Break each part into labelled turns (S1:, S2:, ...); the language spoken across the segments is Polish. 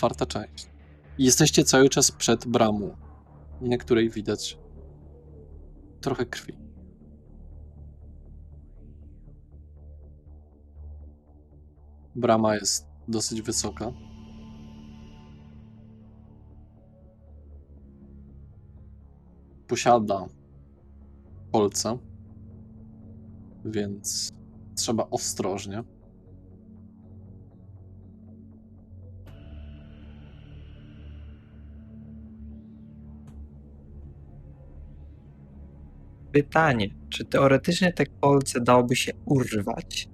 S1: 4. część. Jesteście cały czas przed bramą, na której widać trochę krwi. Brama jest dosyć wysoka. Posiada kolce, więc trzeba ostrożnie.
S2: Pytanie, czy teoretycznie te kolce dałoby się urwać,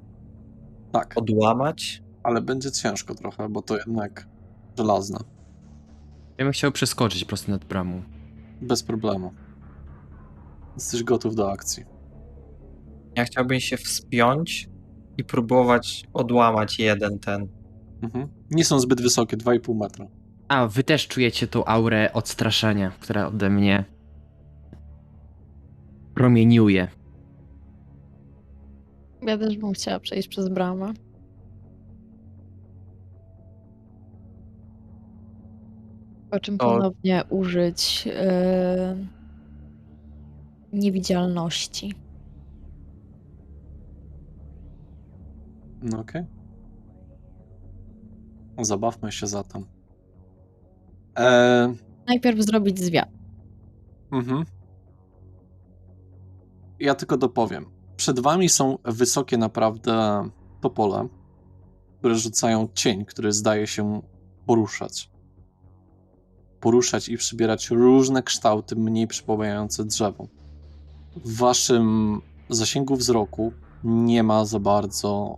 S1: Tak,
S2: odłamać?
S1: ale będzie ciężko trochę, bo to jednak żelazne.
S3: Ja bym chciał przeskoczyć prosto nad bramą.
S1: Bez problemu. Jesteś gotów do akcji.
S2: Ja chciałbym się wspiąć i próbować odłamać jeden ten.
S1: Nie są zbyt wysokie, 2,5 metra.
S3: A, wy też czujecie tą aurę odstraszania, która ode mnie promieniuje.
S4: Ja też bym chciała przejść przez bramę. Po czym
S2: To-
S4: ponownie użyć niewidzialności.
S1: No okej. Zabawmy się zatem.
S4: Najpierw zrobić zwiat.
S1: Ja tylko dopowiem. Przed wami są wysokie naprawdę topole, które rzucają cień, który zdaje się poruszać. Poruszać i przybierać różne kształty mniej przypominające drzewo. W waszym zasięgu wzroku nie ma za bardzo...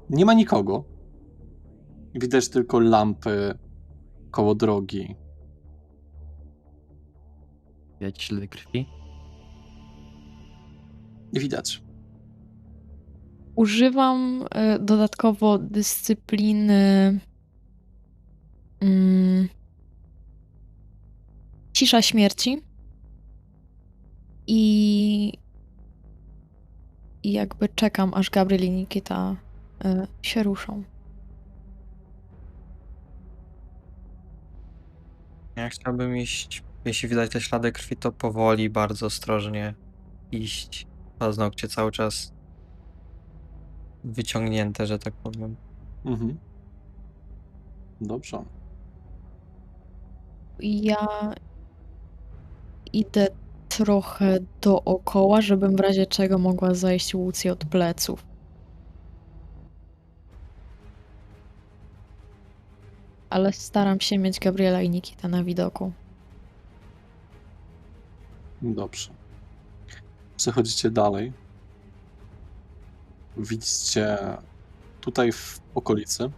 S1: Nie ma nikogo. Widać tylko lampy koło drogi.
S3: Widać ślady krwi.
S1: Nie widać.
S4: Używam dodatkowo dyscypliny cisza śmierci i jakby czekam, aż Gabriel i Nikita się ruszą.
S2: Ja chciałbym iść, jeśli widać te ślady krwi, to powoli, bardzo ostrożnie iść. Paznokcie cały czas wyciągnięte, że tak powiem.
S1: Dobrze.
S4: Ja idę trochę dookoła, żebym w razie czego mogła zajść Łucji od pleców. Ale staram się mieć Gabriela i Nikita na widoku.
S1: Dobrze. Przechodzicie dalej. Widzicie tutaj w okolicy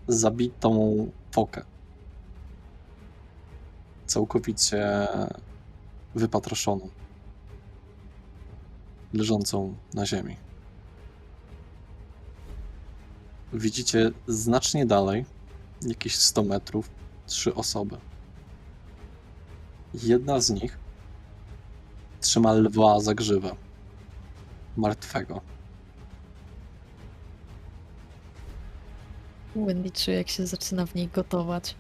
S1: zabitą fokę. Całkowicie wypatroszoną. Leżącą na ziemi. Widzicie znacznie dalej, jakieś 100 metrów, 3 osoby. Jedna z nich trzyma lwa za grzywę. Martwego.
S4: Wendy czuje, jak się zaczyna w niej gotować.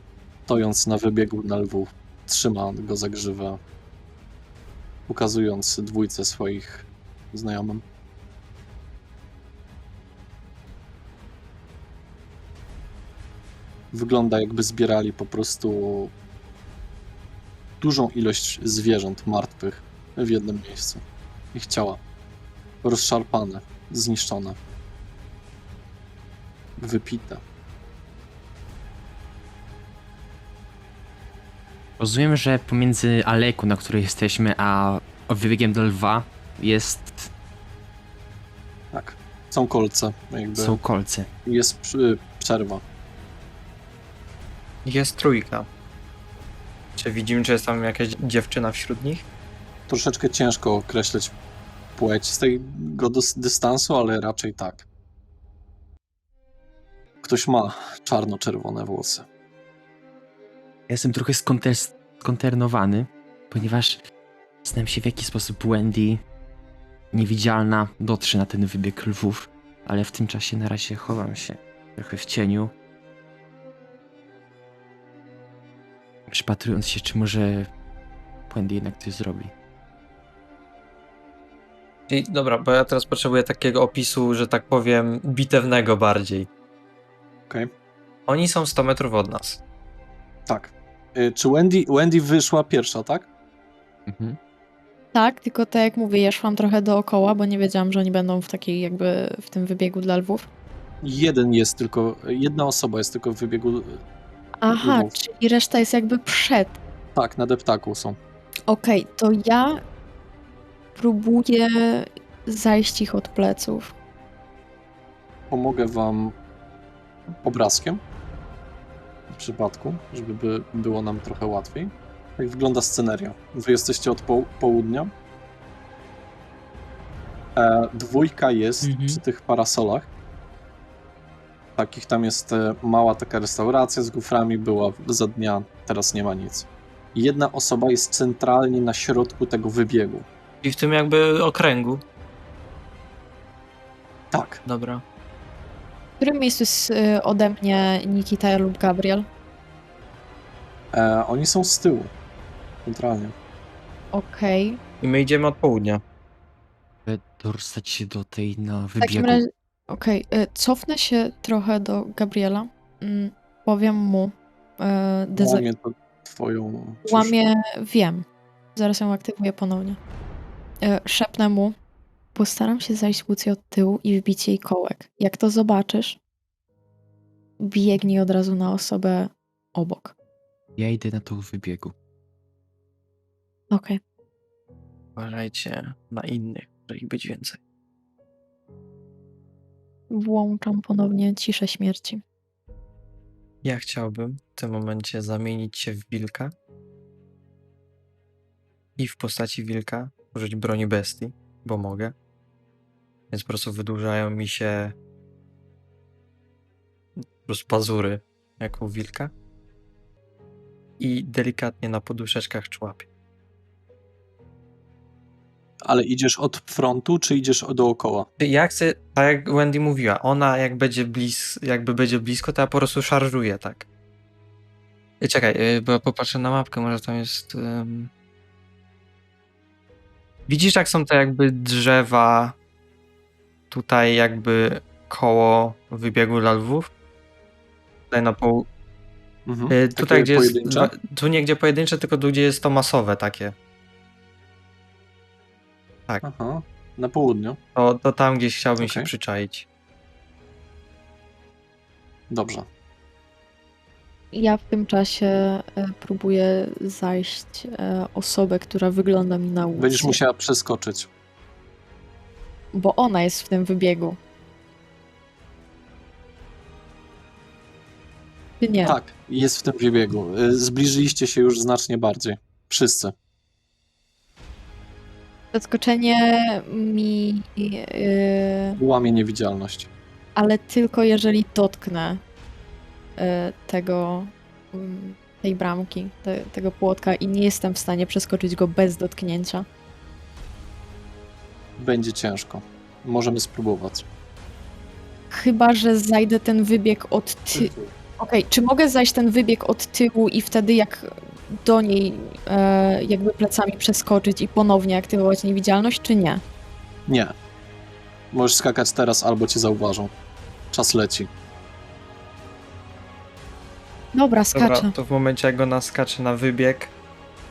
S1: Stojąc na wybiegu na lwu, trzyma go za grzywę, ukazując dwójce swoich znajomym. Wygląda, jakby zbierali po prostu dużą ilość zwierząt martwych w jednym miejscu. Ich ciała rozszarpane, zniszczone, wypite.
S3: Rozumiem, że pomiędzy aleką, na której jesteśmy, a wybiegiem do lwa jest...
S1: Tak, są kolce, jakby
S3: są kolce.
S1: jest przerwa.
S2: Jest trójka. Czy widzimy, czy jest tam jakaś dziewczyna wśród nich?
S1: Troszeczkę ciężko określić płeć z tego dystansu, ale raczej tak. Ktoś ma czarno-czerwone włosy.
S3: Jestem trochę skonsternowany, ponieważ znam się, w jaki sposób Wendy, niewidzialna, dotrze na ten wybieg lwów, ale w tym czasie na razie chowam się. trochę w cieniu. Przypatrując się, czy może Wendy jednak coś zrobi.
S2: I, dobra, bo ja teraz potrzebuję takiego opisu, że tak powiem, bitewnego bardziej.
S1: Okej.
S2: Oni są 100 metrów od nas.
S1: Tak. Czy Wendy wyszła pierwsza, tak?
S3: Mhm.
S4: Tak, tylko tak jak mówię, ja szłam trochę dookoła, bo nie wiedziałam, że oni będą w takiej jakby w tym wybiegu dla lwów.
S1: Jedna osoba jest tylko w wybiegu.
S4: Aha,
S1: Lwów.
S4: czyli reszta jest jakby przed.
S1: Tak, na deptaku są.
S4: Okej, to ja próbuję zajść ich od pleców.
S1: Pomogę wam obrazkiem w przypadku, żeby było nam trochę łatwiej. Jak wygląda sceneria? Wy jesteście od południa. Dwójka jest przy tych parasolach. Takich tam jest mała taka restauracja z guframi, była za dnia, teraz nie ma nic. Jedna osoba jest centralnie na środku tego wybiegu.
S2: I w tym jakby okręgu.
S1: Tak,
S2: Dobra.
S4: W którym miejscu jest ode mnie Nikita lub Gabriel?
S1: oni są z tyłu. Centralnie.
S4: Okej.
S2: I my idziemy od południa.
S3: Dostać się do tej na
S4: W takim
S3: wybiegu.
S4: razie, okej, cofnę się trochę do Gabriela. Powiem mu,
S1: Łamie to twoją...
S4: łamie, wiem. Zaraz ją aktywuję ponownie. Szepnę mu, postaram się zajść Łucji od tyłu i wbić jej kołek. Jak to zobaczysz, biegnij od razu na osobę obok.
S3: Ja idę na tą wybiegu.
S4: Okej.
S2: Uważajcie na innych, może ich być więcej.
S4: Włączam ponownie ciszę śmierci.
S2: Ja chciałbym w tym momencie zamienić się w wilka i w postaci wilka użyć broni bestii, bo mogę. Więc po prostu wydłużają mi się po prostu pazury jako u wilka i delikatnie na poduszeczkach człapię.
S1: Ale idziesz od frontu, czy idziesz dookoła?
S2: Ja chcę, tak jak Wendy mówiła, ona jak jakby będzie blisko, to ja po prostu szarżuję, tak. Czekaj, bo ja popatrzę na mapkę, może tam jest... Widzisz, jak są te jakby drzewa tutaj jakby koło wybiegu dla lwów? Tutaj na pół...
S1: Mhm.
S2: tutaj
S1: Takie
S2: gdzie jest...
S1: pojedyncze?
S2: Tu nie gdzie pojedyncze, tylko tu gdzie jest to masowe takie.
S1: Aha, na południu.
S2: To tam gdzieś chciałbym się
S1: Okej.
S2: przyczaić.
S1: Dobrze.
S4: Ja w tym czasie próbuję zajść osobę, która wygląda mi na Łucję.
S1: Będziesz musiała przeskoczyć.
S4: Bo ona jest w tym wybiegu. Czy nie?
S1: Tak, jest w tym wybiegu. Zbliżyliście się już znacznie bardziej. Wszyscy.
S4: Zaskoczenie mi...
S1: Łamie niewidzialność.
S4: ale tylko jeżeli dotknę tej bramki, tego płotka i nie jestem w stanie przeskoczyć go bez dotknięcia.
S1: Będzie ciężko. Możemy spróbować.
S4: Chyba że zajdę ten wybieg od tyłu. Okej, czy mogę zajść ten wybieg od tyłu i wtedy jak do niej jakby plecami przeskoczyć i ponownie aktywować niewidzialność, czy nie?
S1: Nie. Możesz skakać teraz, albo cię zauważą. Czas leci.
S4: Dobra, skaczę.
S2: Dobra, to w momencie jak ona skacze na wybieg...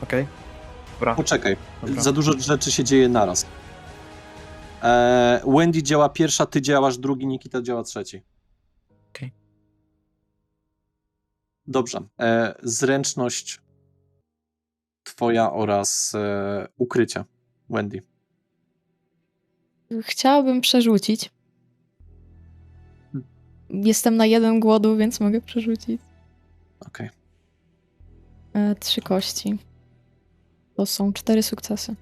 S2: Okej. Dobra.
S1: Poczekaj.
S2: Dobra.
S1: Za dużo rzeczy się dzieje naraz. Wendy działa pierwsza, ty działasz drugi, Nikita działa trzeci.
S2: Okej.
S1: Dobrze. Zręczność twoja oraz ukrycie, Wendy.
S4: Chciałabym przerzucić. Jestem na 1 głodu, więc mogę przerzucić.
S1: Okej.
S4: 3 kości. To są 4 sukcesy.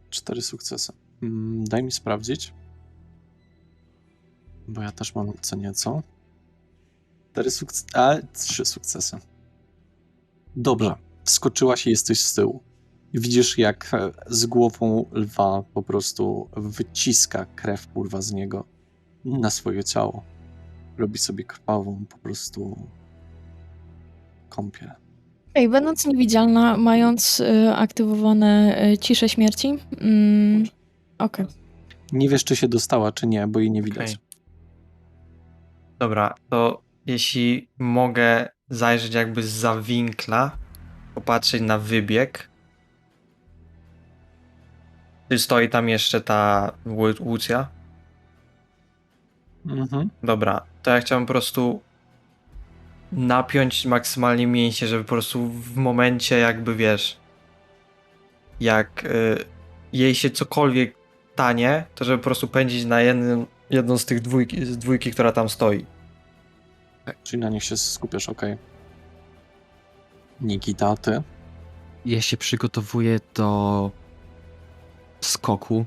S1: 4 sukcesy. Daj mi sprawdzić. Bo ja też mam co nieco. 4 sukcesy. 3 sukcesy. Dobrze. Wskoczyłaś i jesteś z tyłu. Widzisz, jak z głową lwa po prostu wyciska krew, kurwa, z niego na swoje ciało. robi sobie krwawą po prostu kąpiel.
S4: Ej, będąc niewidzialna, mając aktywowane ciszę śmierci. Okej.
S1: Nie wiesz, czy się dostała, czy nie, bo jej nie widać.
S2: Okej. Dobra, to jeśli mogę zajrzeć jakby zza winkla, popatrzeć na wybieg. Czy stoi tam jeszcze ta Łucja?
S1: Mhm.
S2: Dobra, to ja chciałem po prostu napiąć maksymalnie mięśnie, żeby po prostu w momencie jakby wiesz, jak jej się cokolwiek stanie, to żeby po prostu pędzić na jedną z tych dwójki, która tam stoi.
S1: Tak, czyli na nich się skupiasz, okej. Nikita, ty?
S3: Ja się przygotowuję do skoku.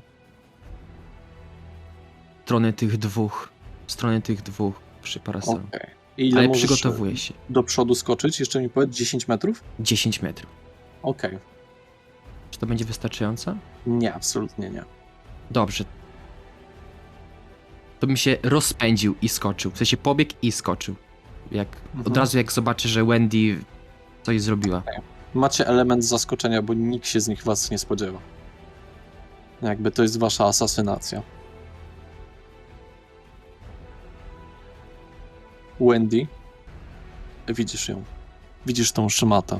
S3: W stronę tych dwóch przy parasolu.
S1: Okej. I ile
S3: Ale
S1: możesz
S3: przygotowuję się.
S1: do przodu skoczyć? Jeszcze mi powiedz, 10 metrów?
S3: 10 metrów.
S1: Okej.
S3: Czy to będzie wystarczająco?
S1: Nie, absolutnie nie.
S3: Dobrze. To bym się rozpędził i skoczył. W sensie pobiegł i skoczył. Od razu jak zobaczę, że Wendy coś zrobiła.
S1: Macie element zaskoczenia, bo nikt się z nich was nie spodziewa. Jakby to jest wasza asasynacja. Wendy, widzisz ją. Widzisz tą szmatę.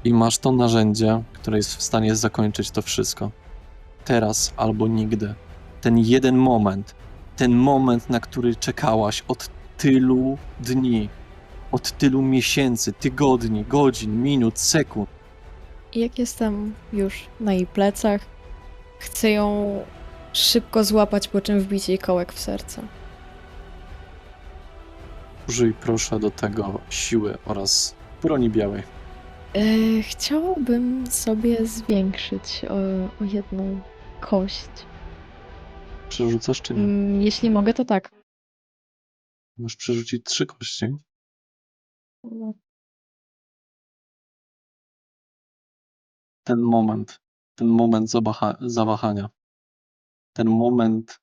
S1: I masz to narzędzie, które jest w stanie zakończyć to wszystko. Teraz albo nigdy. Ten moment, na który czekałaś od tylu dni, od tylu miesięcy, tygodni, godzin, minut, sekund.
S4: I jak jestem już na jej plecach, chcę ją szybko złapać, po czym wbić jej kołek w serce.
S1: Użyj proszę do tego siły oraz broni białej.
S4: Chciałabym sobie zwiększyć o jedną kość.
S1: Przerzucasz czy nie?
S4: Jeśli mogę, to tak.
S1: Możesz przerzucić 3 kości.
S4: No,
S1: Ten moment zawahania, ten moment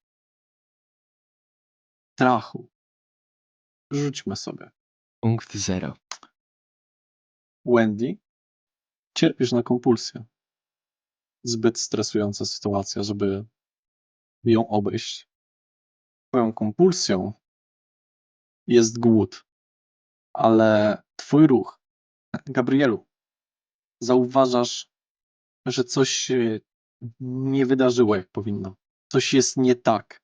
S1: strachu. Rzućmy sobie.
S3: Punkt 0.
S1: Wendy, cierpisz na kompulsję. Zbyt stresująca sytuacja, żeby ją obejść. Twoją kompulsją jest głód, ale twój ruch, Gabrielu, zauważasz, że coś się nie wydarzyło jak powinno. Coś jest nie tak.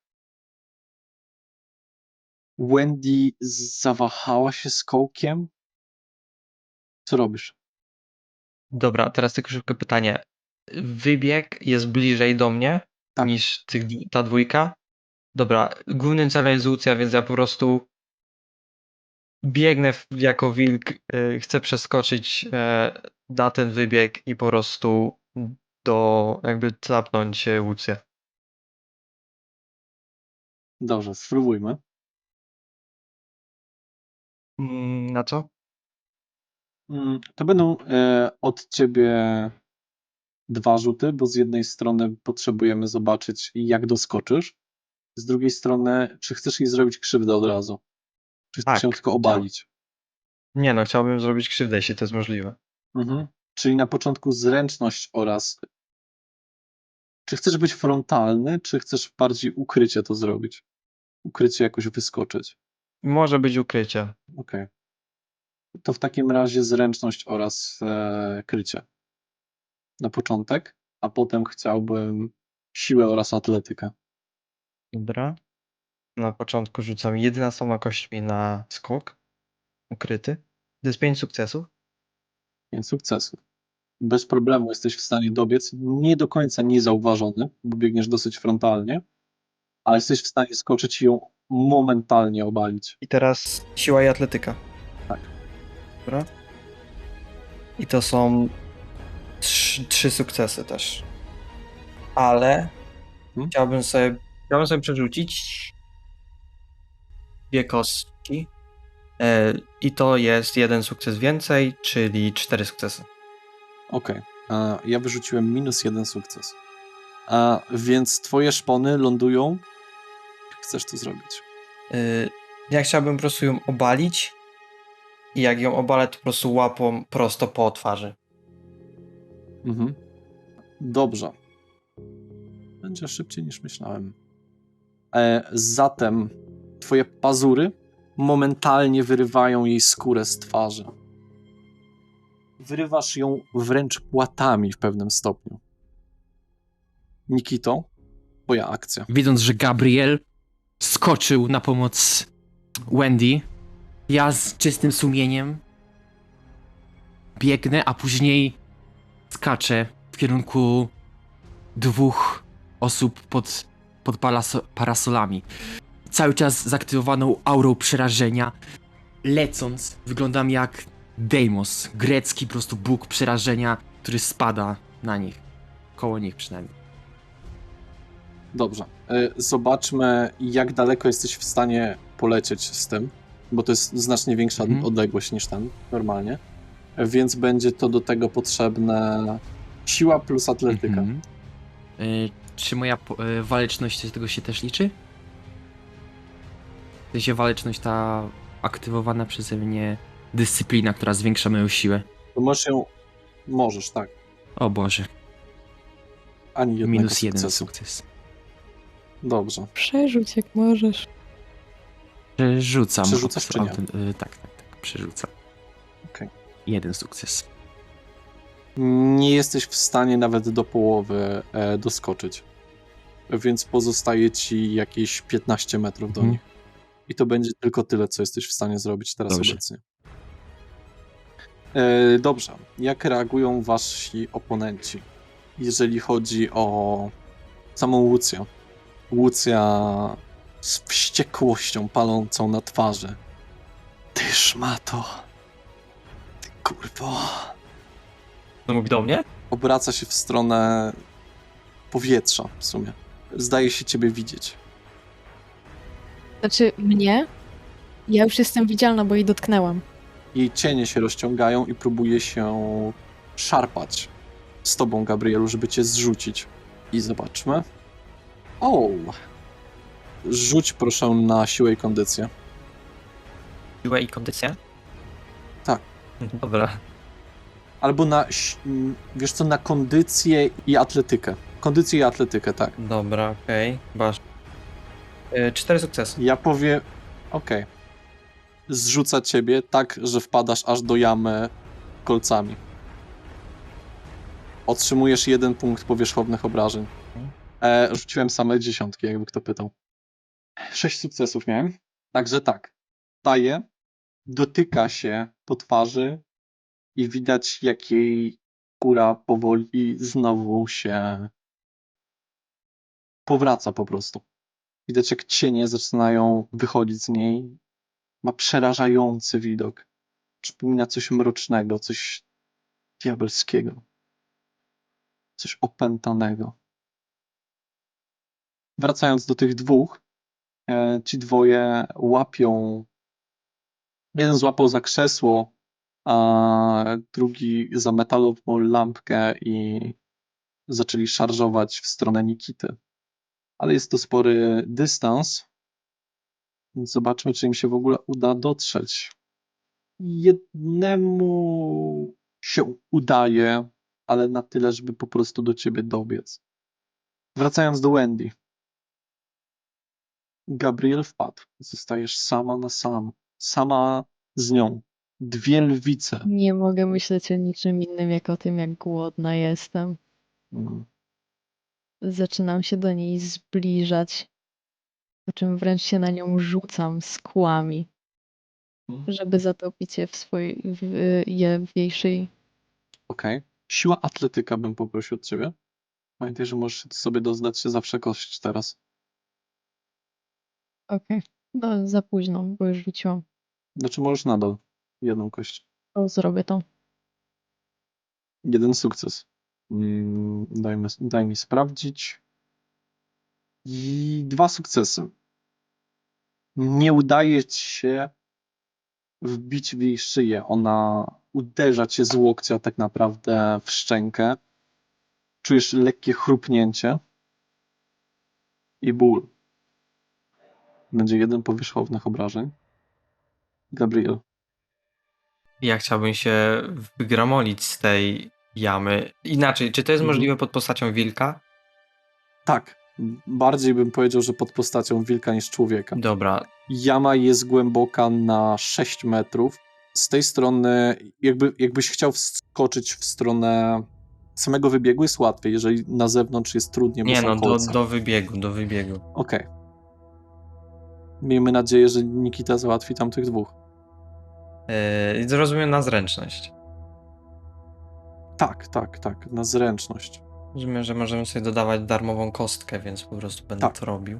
S1: Wendy zawahała się z kołkiem. Co robisz?
S2: Dobra, teraz tylko szybkie pytanie. Wybieg jest bliżej do mnie
S1: Tak.
S2: niż ta dwójka? Dobra, głównym celem jest Łucja, więc ja po prostu biegnę jako wilk, chcę przeskoczyć na ten wybieg i po prostu jakby capnąć Łucję.
S1: Dobrze, spróbujmy.
S2: Na co?
S1: To będą od ciebie 2 rzuty, bo z jednej strony potrzebujemy zobaczyć, jak doskoczysz. Z drugiej strony, czy chcesz jej zrobić krzywdę od razu? Czy chcesz
S2: Tak,
S1: ją tylko obalić?
S2: Nie no, chciałbym zrobić krzywdę, jeśli to jest możliwe.
S1: Czyli na początku zręczność oraz... Czy chcesz być frontalny, czy chcesz bardziej ukrycie to zrobić? Ukrycie jakoś wyskoczyć.
S2: Może być ukrycie.
S1: Okej. To w takim razie zręczność oraz krycie. Na początek, a potem chciałbym siłę oraz atletykę.
S2: Dobra. Na początku rzucam 11 kośćmi na skok. Ukryty. To jest 5 sukcesów.
S1: 5 sukcesów. Bez problemu jesteś w stanie dobiec, nie do końca niezauważony, bo biegniesz dosyć frontalnie, ale jesteś w stanie skoczyć i ją momentalnie obalić.
S2: I teraz siła i atletyka.
S1: Tak.
S2: Dobra. I to są 3 sukcesy też. Ale chciałbym sobie przerzucić 2 kostki. I to jest 1 sukces więcej, czyli 4 sukcesy.
S1: Okej. Ja wyrzuciłem -1 sukces. Więc twoje szpony lądują. Jak chcesz to zrobić?
S2: Ja chciałbym po prostu ją obalić i jak ją obalę, to po prostu łapą prosto po twarzy.
S1: Mhm. Dobrze. Będzie szybciej niż myślałem. Zatem twoje pazury momentalnie wyrywają jej skórę z twarzy. Wyrywasz ją wręcz płatami w pewnym stopniu. Nikito, twoja akcja.
S3: Widząc, że Gabriel skoczył na pomoc Wendy, ja z czystym sumieniem biegnę, a później skaczę w kierunku 2 osób pod parasolami. Cały czas z aktywowaną aurą przerażenia. Lecąc, wyglądam jak Deimos, grecki po prostu bóg przerażenia, który spada na nich. Koło nich przynajmniej.
S1: Dobrze. Zobaczmy, jak daleko jesteś w stanie polecieć z tym, bo to jest znacznie większa odległość niż ten normalnie. Więc będzie to do tego potrzebne siła plus atletyka.
S3: Czy moja waleczność do tego się też liczy? W sensie waleczność ta aktywowana przeze mnie dyscyplina, która zwiększa moją siłę.
S1: To możesz, tak.
S3: O Boże.
S1: Ani jednego
S3: Minus 1
S1: sukcesu.
S3: sukces.
S1: Dobrze.
S4: Przerzuć jak możesz.
S3: Przerzucam.
S1: Przerzucasz czy nie?
S3: Tak, przerzucam.
S1: Okej.
S3: 1 sukces.
S1: Nie jesteś w stanie nawet do połowy doskoczyć. Więc pozostaje ci jakieś 15 metrów do nich. I to będzie tylko tyle, co jesteś w stanie zrobić teraz
S3: Dobrze.
S1: obecnie. Dobrze. Jak reagują wasi oponenci, jeżeli chodzi o samą Łucję? Łucja z wściekłością palącą na twarzy. Ty szmato. Ty kurwo.
S2: To mówi do mnie?
S1: Obraca się w stronę powietrza w sumie. Zdaje się ciebie widzieć.
S4: Znaczy mnie? Ja już jestem widzialna, bo jej dotknęłam.
S1: Jej cienie się rozciągają i próbuje się szarpać z tobą, Gabrielu, żeby cię zrzucić. I zobaczmy. O! Rzuć proszę na siłę i kondycję.
S2: Siła i kondycja?
S1: Tak.
S2: Dobra.
S1: Albo wiesz co, na kondycję i atletykę. Kondycję i atletykę, tak.
S2: Dobra, okej. Masz. 4 sukcesy.
S1: Ja powiem, okej. Zrzuca ciebie tak, że wpadasz aż do jamy kolcami. Otrzymujesz 1 punkt powierzchownych obrażeń. Rzuciłem same 10, jakby kto pytał. 6 sukcesów miałem. Także tak. Daje, dotyka się po twarzy i widać, jak jej skóra powoli znowu się powraca po prostu. Widać, jak cienie zaczynają wychodzić z niej. Ma przerażający widok. Przypomina coś mrocznego, coś diabelskiego. Coś opętanego. Wracając do tych dwóch, ci dwoje łapią. Jeden złapał za krzesło, a drugi za metalową lampkę i zaczęli szarżować w stronę Nikity. Ale jest to spory dystans, więc zobaczmy, czy im się w ogóle uda dotrzeć. Jednemu się udaje, ale na tyle, żeby po prostu do ciebie dobiec. Wracając do Wendy. Gabriel wpadł. Zostajesz sama na sam. Sama z nią. 2 lwice.
S4: Nie mogę myśleć o niczym innym, jak o tym, jak głodna jestem.
S1: Mm.
S4: Zaczynam się do niej zbliżać, po czym wręcz się na nią rzucam z kłami, żeby zatopić je w jej szyi.
S1: Okej. Siła atletyka bym poprosił od ciebie. Pamiętaj, że możesz sobie doznać się zawsze kość teraz.
S4: Okej. No, za późno, bo już rzuciłam.
S1: Znaczy możesz nadal 1 kość.
S4: To zrobię to.
S1: 1 sukces. Daj mi sprawdzić. I 2 sukcesy. Nie udaje ci się wbić w jej szyję. Ona uderza cię z łokcia tak naprawdę w szczękę. Czujesz lekkie chrupnięcie i ból. Będzie 1 powierzchownych obrażeń. Gabriel.
S2: Ja chciałbym się wygramolić z tej jamy. Inaczej, czy to jest
S1: Mhm.
S2: możliwe pod postacią wilka?
S1: Tak. Bardziej bym powiedział, że pod postacią wilka niż człowieka.
S2: Dobra,
S1: Jama jest głęboka na 6 metrów. Z tej strony, jakbyś chciał wskoczyć w stronę samego wybiegu, jest łatwiej. Jeżeli na zewnątrz jest trudniej, bo
S2: nie
S1: są
S2: no,
S1: kolce.
S2: do wybiegu.
S1: Okej. Miejmy nadzieję, że Nikita załatwi tamtych 2.
S2: Rozumiem na zręczność.
S1: Tak. Na zręczność.
S2: Rozumiem, że możemy sobie dodawać darmową kostkę, więc po prostu będę
S1: Tak.
S2: to robił.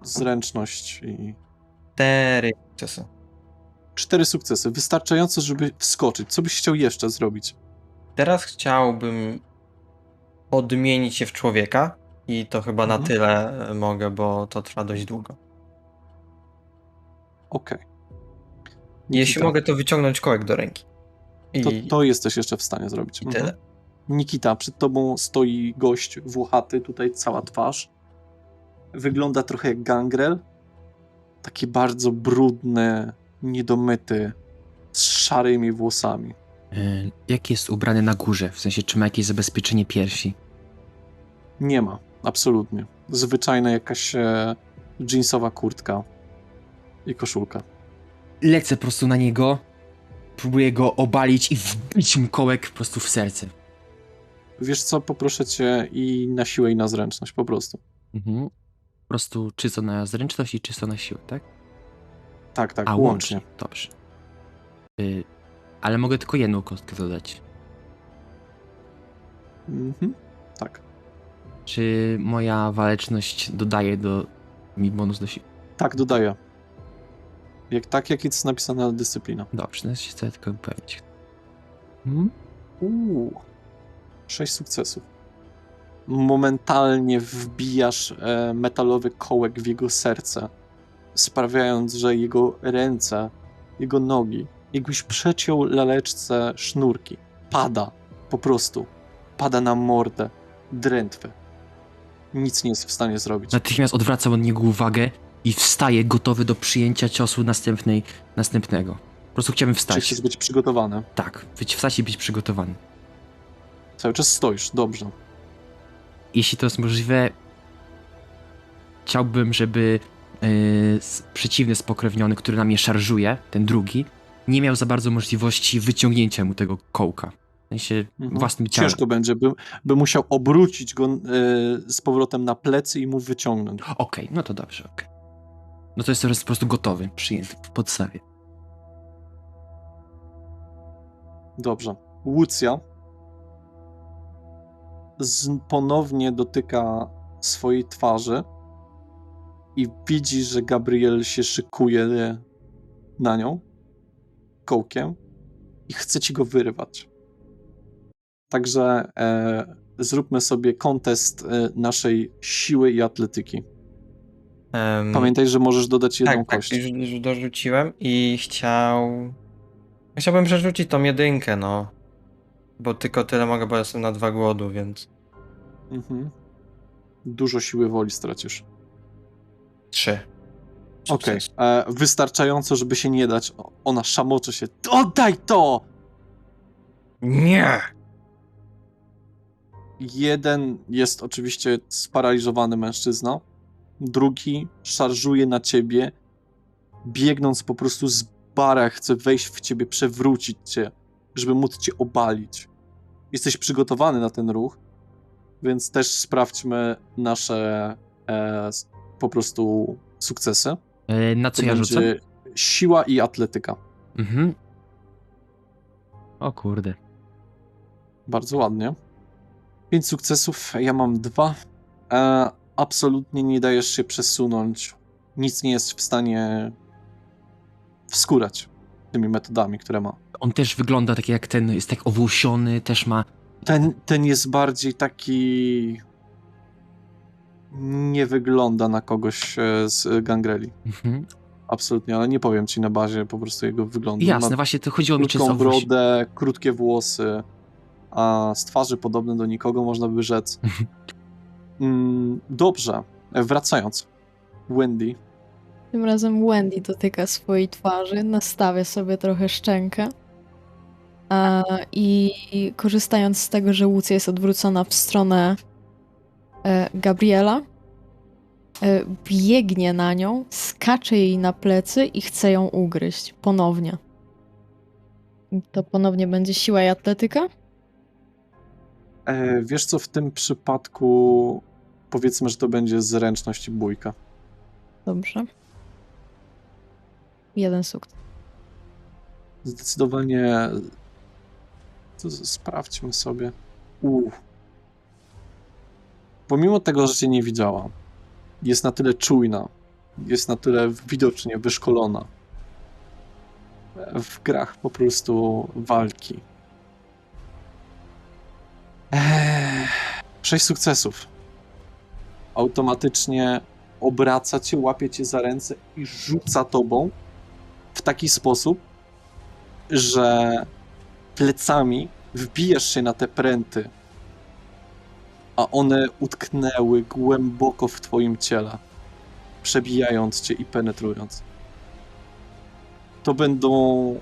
S1: Zręczność i
S2: 4 sukcesy.
S1: 4 sukcesy. Wystarczająco, żeby wskoczyć. Co byś chciał jeszcze zrobić?
S2: Teraz chciałbym odmienić się w człowieka i to chyba na
S1: Mhm.
S2: tyle mogę, bo to trwa dość długo.
S1: Okej.
S2: Jeśli
S1: Nikita,
S2: mogę, to wyciągnąć kołek do ręki.
S1: to jesteś jeszcze w stanie zrobić.
S2: I tyle.
S1: Nikita, przed tobą stoi gość włochaty, tutaj cała twarz. Wygląda trochę jak gangrel. Taki bardzo brudny, niedomyty, z szarymi włosami.
S3: Jak jest ubrany na górze? W sensie, czy ma jakieś zabezpieczenie piersi?
S1: Nie ma, absolutnie. Zwyczajna jakaś jeansowa kurtka i koszulka.
S3: Lecę po prostu na niego, próbuję go obalić i wbić mu kołek po prostu w serce.
S1: Wiesz co, poproszę cię i na siłę, i na zręczność, po prostu.
S3: Mhm. Po prostu czysto na zręczność i czysto na siłę, tak?
S1: Tak,
S3: A,
S1: łącznie.
S3: Dobrze. Ale mogę tylko jedną kostkę dodać.
S1: Mhm. Tak.
S3: Czy moja waleczność dodaje mi bonus do siły?
S1: Tak, dodaję. Jak jest napisane dyscyplina.
S3: Dobrze, no się chcę tylko upewnić.
S1: 6 sukcesów. Momentalnie wbijasz metalowy kołek w jego serce, sprawiając, że jego ręce, jego nogi, jakbyś przeciął laleczce sznurki, pada po prostu. Pada na mordę, drętwy. Nic nie jest w stanie zrobić.
S3: Natychmiast odwracam od niego uwagę i wstaję gotowy do przyjęcia ciosu następnego. Po prostu chciałbym
S1: Czy
S3: wstać.
S1: chcesz być przygotowany?
S3: Tak, wstać i być przygotowany.
S1: Cały czas stoisz, dobrze.
S3: Jeśli to jest możliwe, chciałbym, żeby przeciwny spokrewniony, który na mnie szarżuje, ten drugi, nie miał za bardzo możliwości wyciągnięcia mu tego kołka. W sensie własnym ciałem.
S1: Ciężko będzie, by musiał obrócić go z powrotem na plecy i mu wyciągnąć.
S3: Okej, no to dobrze, okej. No to jest teraz po prostu gotowy, przyjęty w podstawie.
S1: Dobrze. Łucja ponownie dotyka swojej twarzy i widzi, że Gabriel się szykuje na nią kołkiem i chce ci go wyrwać. Także zróbmy sobie kontest naszej siły i atletyki. Pamiętaj, że możesz dodać jedną
S2: tak,
S1: kość.
S2: już dorzuciłem i chciałbym przerzucić tą jedynkę, no. Bo tylko tyle mogę, bo jestem na 2 głodu, więc...
S1: Mhm. Dużo siły woli stracisz.
S2: 3.
S1: Okej. Wystarczająco, żeby się nie dać. Ona szamocze się. Oddaj to!
S2: Nie!
S1: Jeden jest oczywiście sparaliżowany mężczyzna. Drugi szarżuje na ciebie, biegnąc po prostu z bara, chce wejść w ciebie, przewrócić cię, żeby móc cię obalić. Jesteś przygotowany na ten ruch, więc też sprawdźmy nasze po prostu sukcesy.
S3: Na co
S1: To
S3: ja
S1: będzie
S3: rzucę?
S1: siła i atletyka.
S3: Mhm. O kurde.
S1: Bardzo ładnie. 5 sukcesów, ja mam 2. Absolutnie nie dajesz się przesunąć. Nic nie jest w stanie wskórać tymi metodami, które ma.
S3: On też wygląda tak jak ten, jest tak owłosiony, też ma...
S1: Ten jest bardziej taki... Nie wygląda na kogoś z gangreli.
S3: Mhm.
S1: Absolutnie, ale nie powiem ci na bazie po prostu jego wyglądu.
S3: Jasne,
S1: Ma
S3: właśnie to chodziło mi
S1: krótką
S3: często o
S1: brodę, krótkie włosy, a z twarzy podobny do nikogo, można by rzec. Dobrze, wracając. Wendy.
S4: Tym razem Wendy dotyka swojej twarzy, nastawia sobie trochę szczękę. I korzystając z tego, że Łucja jest odwrócona w stronę Gabriela, biegnie na nią, skacze jej na plecy i chce ją ugryźć. Ponownie. I to ponownie będzie siła i atletyka?
S1: Wiesz co, w tym przypadku powiedzmy, że to będzie zręczność i bójka.
S4: Dobrze. 1 sukces.
S1: Zdecydowanie sprawdźmy sobie. Pomimo tego, że cię nie widziała, jest na tyle czujna, jest na tyle widocznie wyszkolona w grach po prostu walki. 6 sukcesów. Automatycznie obraca cię, łapie cię za ręce i rzuca tobą w taki sposób, że plecami wbijasz się na te pręty, a one utknęły głęboko w twoim ciele, przebijając cię i penetrując. To będą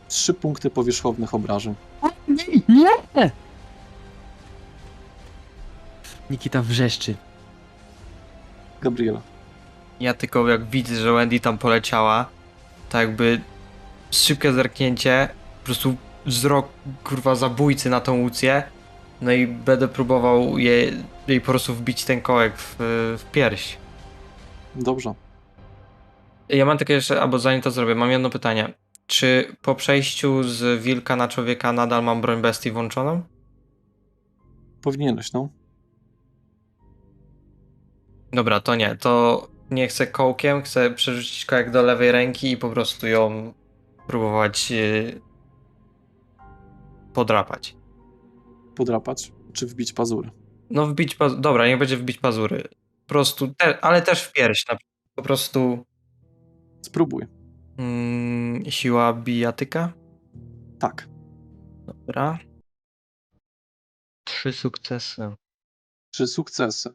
S1: 3 punkty powierzchownych obrażeń.
S3: Nie! Nikita wrzeszczy.
S1: Gabriela.
S2: Ja tylko jak widzę, że Wendy tam poleciała, to jakby szybkie zerknięcie, po prostu wzrok kurwa zabójcy na tą Łucję, no i będę próbował jej po prostu wbić ten kołek w pierś.
S1: Dobrze.
S2: Ja mam takie jeszcze, albo zanim to zrobię, mam jedno pytanie. Czy po przejściu z wilka na człowieka nadal mam broń bestii włączoną?
S1: Powinieneś, no.
S2: Dobra, to nie. To nie chcę kołkiem, chcę przerzucić kołek do lewej ręki i po prostu ją próbować podrapać.
S1: Podrapać, czy wbić pazury.
S2: No wbić pazury. Dobra, niech będzie wbić pazury. Po prostu, ale też w pierś. Po prostu
S1: Spróbuj.
S2: siła bijatyka.
S1: Tak.
S2: Dobra. 3 sukcesy.
S1: 3 sukcesy.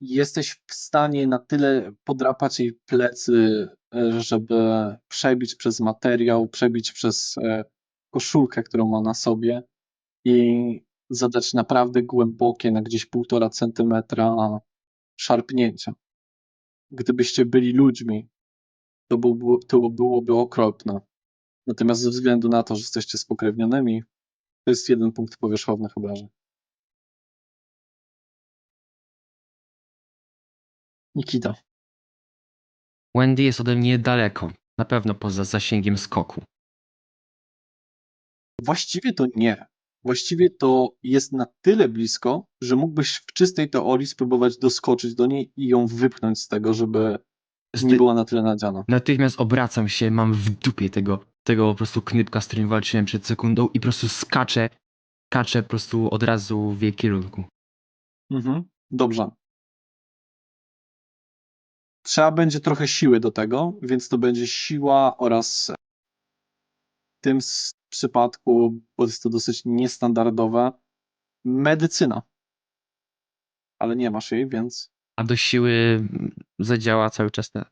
S1: Jesteś w stanie na tyle podrapać jej plecy, żeby przebić przez materiał, przebić przez koszulkę, którą ma na sobie i zadać naprawdę głębokie, na gdzieś 1,5 centymetra szarpnięcia. Gdybyście byli ludźmi, to byłoby okropne. Natomiast ze względu na to, że jesteście spokrewnionymi, to jest 1 punkt powierzchownych obrażeń. Nikita.
S3: Wendy jest ode mnie daleko. Na pewno poza zasięgiem skoku.
S1: Właściwie to nie. Właściwie to jest na tyle blisko, że mógłbyś w czystej teorii spróbować doskoczyć do niej i ją wypchnąć z tego, żeby nie była na tyle nadziana.
S3: Natychmiast obracam się, mam w dupie tego po prostu knypka, z którym walczyłem przed sekundą i po prostu skaczę po prostu od razu w jej kierunku.
S1: Dobrze. Trzeba będzie trochę siły do tego, więc to będzie siła oraz w tym przypadku, bo jest to dosyć niestandardowe, medycyna. Ale nie masz jej, więc
S3: A do siły zadziała cały czas tak.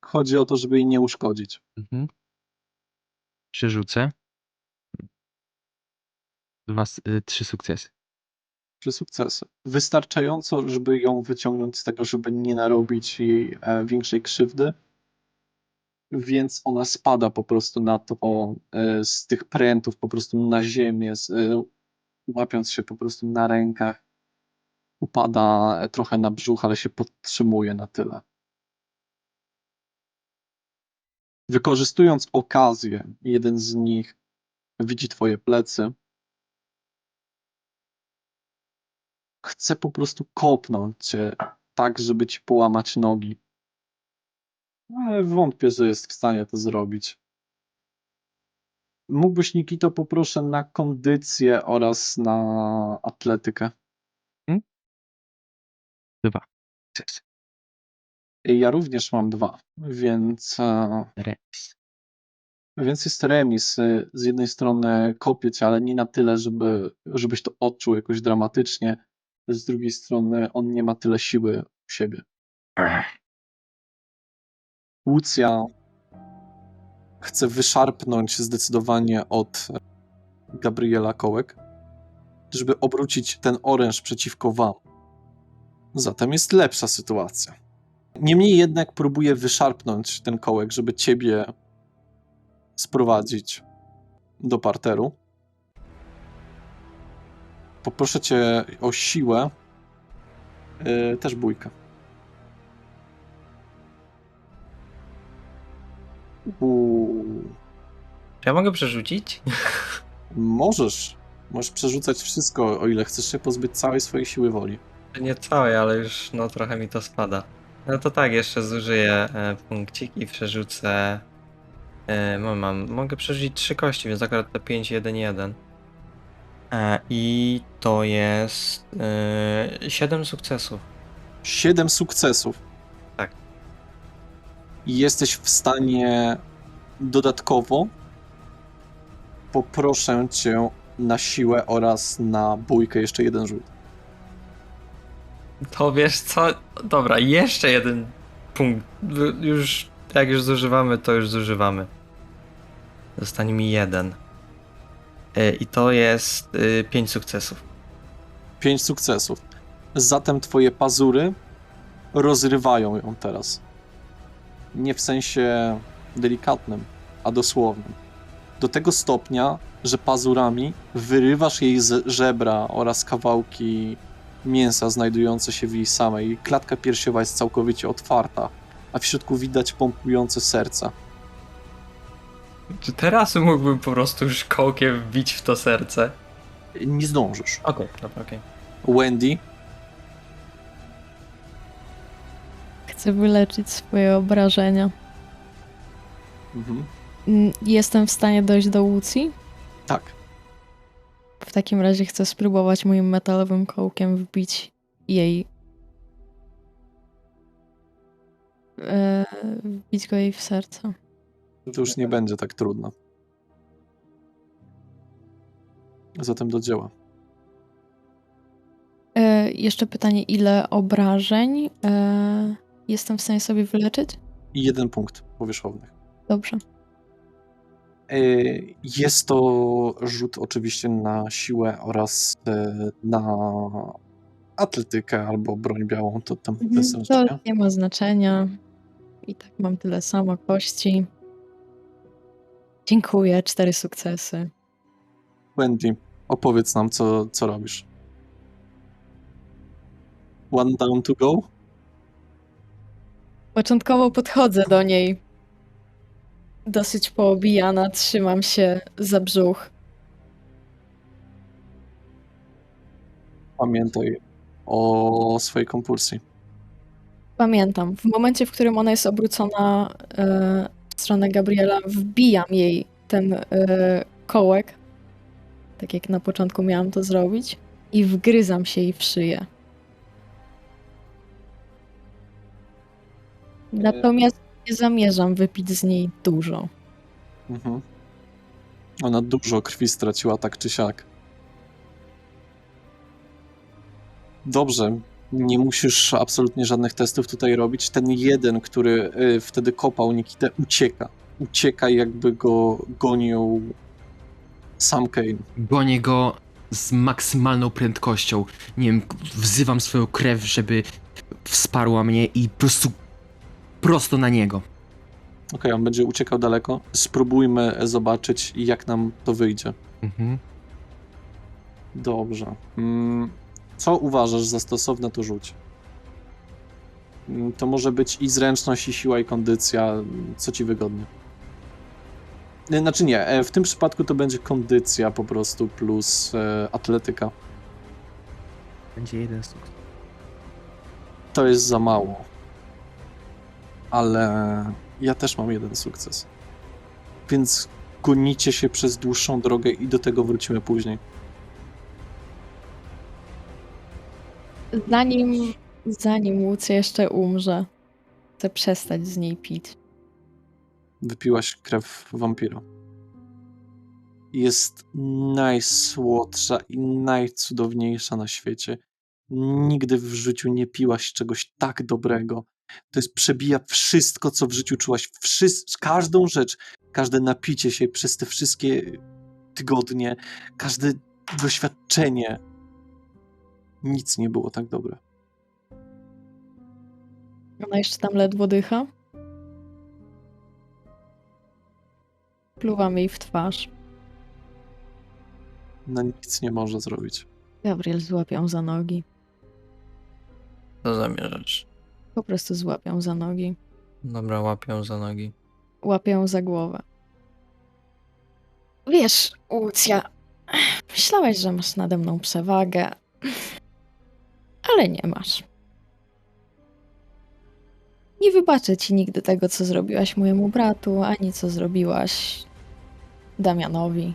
S1: chodzi o to, żeby jej nie uszkodzić.
S3: Przerzucę. 3 sukcesy.
S1: 3 sukcesy. Wystarczająco, żeby ją wyciągnąć z tego, żeby nie narobić jej większej krzywdy, więc ona spada po prostu na to, z tych prętów po prostu na ziemię, łapiąc się po prostu na rękach. Upada trochę na brzuch, ale się podtrzymuje na tyle. Wykorzystując okazję, jeden z nich widzi twoje plecy. Chce po prostu kopnąć cię tak, żeby ci połamać nogi. Ale wątpię, że jest w stanie to zrobić. Mógłbyś, Nikito, poproszę na kondycję oraz na atletykę.
S3: 2 sukcesy.
S1: Ja również mam 2, więc
S3: Remis.
S1: jest remis. Z jednej strony kopię cię, ale nie na tyle, żebyś to odczuł jakoś dramatycznie. Z drugiej strony on nie ma tyle siły u siebie. Łucja chce wyszarpnąć zdecydowanie od Gabriela kołek, żeby obrócić ten oręż przeciwko wam. Zatem jest lepsza sytuacja. Niemniej jednak próbuje wyszarpnąć ten kołek, żeby ciebie sprowadzić do parteru. Poproszę cię o siłę. Też bójkę.
S2: Czy ja mogę przerzucić?
S1: Możesz przerzucać wszystko, o ile chcesz się pozbyć całej swojej siły woli.
S2: Nie całej, ale już no trochę mi to spada. No to tak, jeszcze zużyję punkcik i przerzucę. Mogę przerzucić 3 kości, więc akurat to 5, 1, 1. I to jest 7 sukcesów.
S1: 7 sukcesów.
S2: Tak.
S1: I jesteś w stanie dodatkowo, poproszę cię na siłę oraz na bójkę jeszcze jeden rzut.
S2: To wiesz co? Dobra, jeszcze jeden punkt. Już, jak już zużywamy, to już zużywamy. Zostanie mi 1. I to jest 5 sukcesów.
S1: 5 sukcesów. Zatem twoje pazury rozrywają ją teraz. Nie w sensie delikatnym, a dosłownym. Do tego stopnia, że pazurami wyrywasz jej z żebra oraz kawałki mięsa znajdujące się w jej samej. Klatka piersiowa jest całkowicie otwarta, a w środku widać pompujące serca.
S2: Czy teraz mógłbym po prostu już kołkiem wbić w to serce?
S1: Nie zdążysz.
S2: Okej, dobra, okej.
S1: Wendy,
S4: Chcę wyleczyć swoje obrażenia.
S1: mhm.
S4: Jestem w stanie dojść do Łucji?
S1: Tak.
S4: W takim razie chcę spróbować moim metalowym kołkiem wbić jej. Wbić go jej w serce.
S1: To już nie będzie tak trudno. Zatem do dzieła.
S4: Jeszcze pytanie, ile obrażeń jestem w stanie sobie wyleczyć?
S1: I 1 punkt powierzchownych.
S4: Dobrze.
S1: Jest to rzut oczywiście na siłę oraz na atletykę albo broń białą, to tam bez
S4: To
S1: znaczenia.
S4: nie ma znaczenia. I tak mam tyle samo kości. Dziękuję, 4 sukcesy.
S1: Wendy, opowiedz nam, co robisz. One down to go?
S4: Początkowo podchodzę do niej. Dosyć poobijana, trzymam się za brzuch.
S1: Pamiętaj o swojej kompulsji.
S4: Pamiętam, w momencie, w którym ona jest obrócona w stronę Gabriela, wbijam jej ten kołek, tak jak na początku miałam to zrobić, i wgryzam się jej w szyję. Natomiast nie zamierzam wypić z niej dużo.
S1: Mhm. Ona dużo krwi straciła, tak czy siak. Dobrze, nie musisz absolutnie żadnych testów tutaj robić. Ten jeden, który wtedy kopał Nikitę, ucieka. Ucieka, jakby go gonił sam Kane.
S3: Gonię go z maksymalną prędkością. Nie wiem, wzywam swoją krew, żeby wsparła mnie i po prostu prosto na niego.
S1: Okej, on będzie uciekał daleko. Spróbujmy zobaczyć, jak nam to wyjdzie.
S3: Mhm.
S1: Dobrze. Co uważasz za stosowne, to rzuć. To może być i zręczność, i siła, i kondycja. Co ci wygodnie. Znaczy nie, w tym przypadku to będzie kondycja po prostu plus atletyka.
S3: Będzie jeden sukces.
S1: To jest za mało. Ale ja też mam jeden sukces. Więc gonicie się przez dłuższą drogę i do tego wrócimy później.
S4: Zanim Łucja jeszcze umrze, chcę przestać z niej pić.
S1: Wypiłaś krew wampira. Jest najsłodsza i najcudowniejsza na świecie. Nigdy w życiu nie piłaś czegoś tak dobrego. To jest przebija wszystko, co w życiu czułaś. Każdą rzecz, każde napicie się przez te wszystkie tygodnie, każde doświadczenie. Nic nie było tak dobre.
S4: Ona jeszcze tam ledwo dycha. Pluwam jej w twarz.
S1: Na nic nie może zrobić.
S4: Gabriel złapią za nogi.
S2: Co zamierzasz?
S4: Po prostu złapią za nogi.
S2: Dobra, łapią za nogi.
S4: Łapią za głowę. Wiesz, Łucja, myślałeś, że masz nade mną przewagę, ale nie masz. Nie wybaczę ci nigdy tego, co zrobiłaś mojemu bratu, ani co zrobiłaś Damianowi.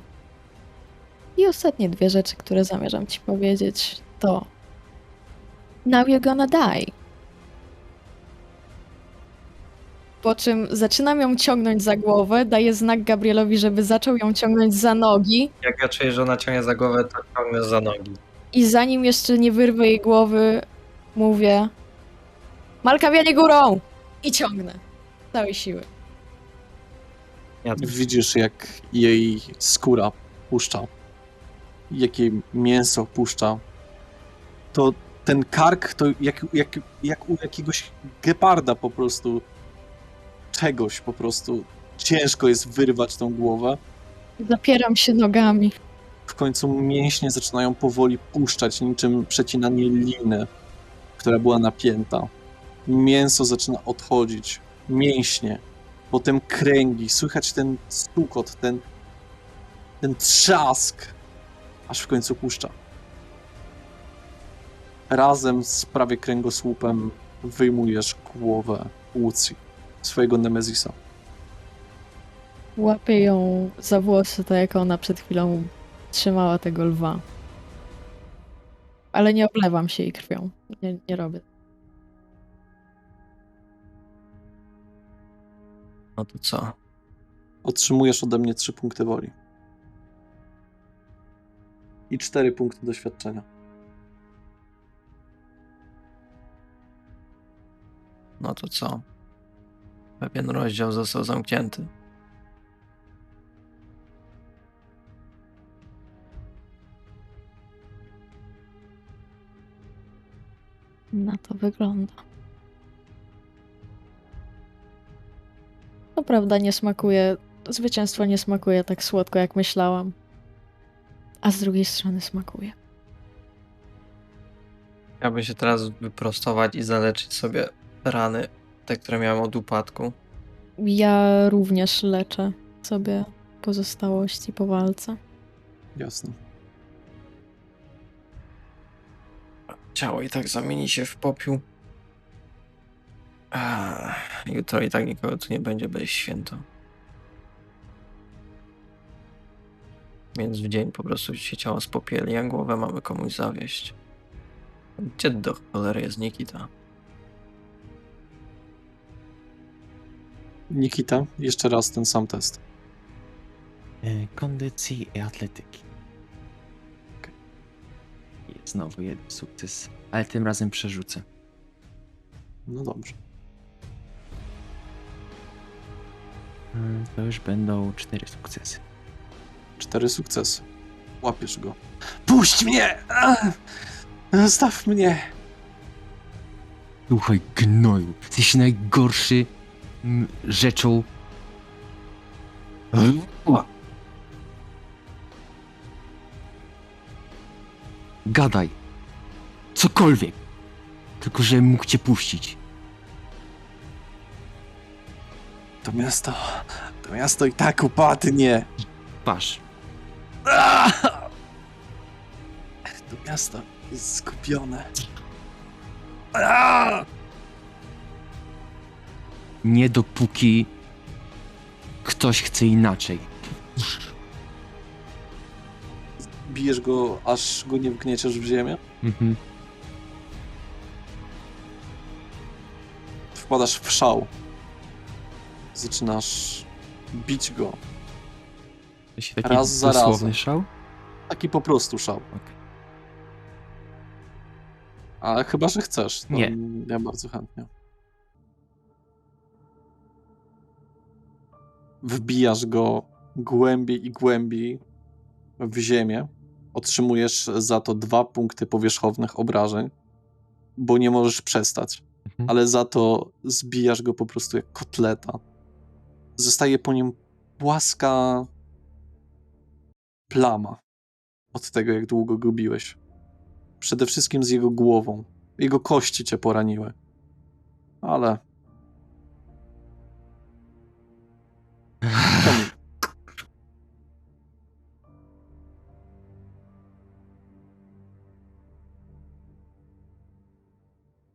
S4: I ostatnie dwie rzeczy, które zamierzam ci powiedzieć, to Now you're gonna die. Po czym zaczynam ją ciągnąć za głowę, daję znak Gabrielowi, żeby zaczął ją ciągnąć za nogi
S2: Jak ja czuję, że ona ciągnie za głowę, to ciągnę za nogi.
S4: i zanim jeszcze nie wyrwę jej głowy, mówię Malkawianie górą! I ciągnę. Z całej siły.
S2: Ja też.
S1: Widzisz, jak jej skóra puszcza, jak jej mięso puszcza. To ten kark to jak u jakiegoś geparda po prostu. Czegoś po prostu. Ciężko jest wyrwać tą głowę.
S4: Zapieram się nogami.
S1: W końcu mięśnie zaczynają powoli puszczać, niczym przecinanie liny, która była napięta. Mięso zaczyna odchodzić, mięśnie, potem kręgi, słychać ten stukot, ten trzask, aż w końcu puszcza. Razem z prawie kręgosłupem wyjmujesz głowę Łucji, swojego Nemezisa.
S4: Łapię ją za włosy, tak jak ona przed chwilą trzymała tego lwa. Ale nie oblewam się jej krwią. Nie robię.
S2: No to co?
S1: Otrzymujesz ode mnie 3 punkty woli. I 4 punkty doświadczenia.
S2: No to co? Pewien rozdział został zamknięty.
S4: Na to wygląda. To prawda, nie smakuje. Zwycięstwo nie smakuje tak słodko, jak myślałam. A z drugiej strony smakuje.
S2: Chciałbym się teraz wyprostować i zaleczyć sobie rany, te, które miałem od upadku.
S4: Ja również leczę sobie pozostałości po walce.
S1: Jasne.
S2: Ciało i tak zamieni się w popiół. Jutro i tak nikogo tu nie będzie, będzie święto. Więc w dzień po prostu się ciało spopieli, a głowę mamy komuś zawieść. Gdzie do cholery jest Nikita?
S1: Nikita, jeszcze raz ten sam test.
S3: Kondycji i atletyki. I znowu jeden sukces, ale tym razem przerzucę.
S1: No dobrze.
S3: To już będą 4 sukcesy.
S1: 4 sukcesy. Łapiesz go. Puść mnie! Zostaw mnie!
S3: Słuchaj, gnoju, jesteś najgorszy rzeczą. Gadaj. Cokolwiek. Tylko, żebym mógł cię puścić.
S1: To miasto i tak upadnie.
S3: Patrz.
S1: To miasto jest skupione.
S3: Nie dopóki ktoś chce inaczej.
S1: Bijesz go, aż go nie wgnieciesz w ziemię.
S3: Mhm.
S1: Wpadasz w szał. Zaczynasz bić go.
S3: To się taki
S1: Raz za
S3: dosłowny
S1: razem.
S3: szał?
S1: Taki po prostu szał.
S3: Okej.
S1: Ale chyba, że chcesz. To
S3: Nie.
S1: Ja bardzo chętnie. Wbijasz go głębiej i głębiej w ziemię. Otrzymujesz za to 2 punkty powierzchownych obrażeń, bo nie możesz przestać.
S3: Mhm.
S1: Ale za to zbijasz go po prostu jak kotleta. Zostaje po nim płaska plama od tego, jak długo go biłeś. Przede wszystkim z jego głową. Jego kości cię poraniły. Ale... Kamil,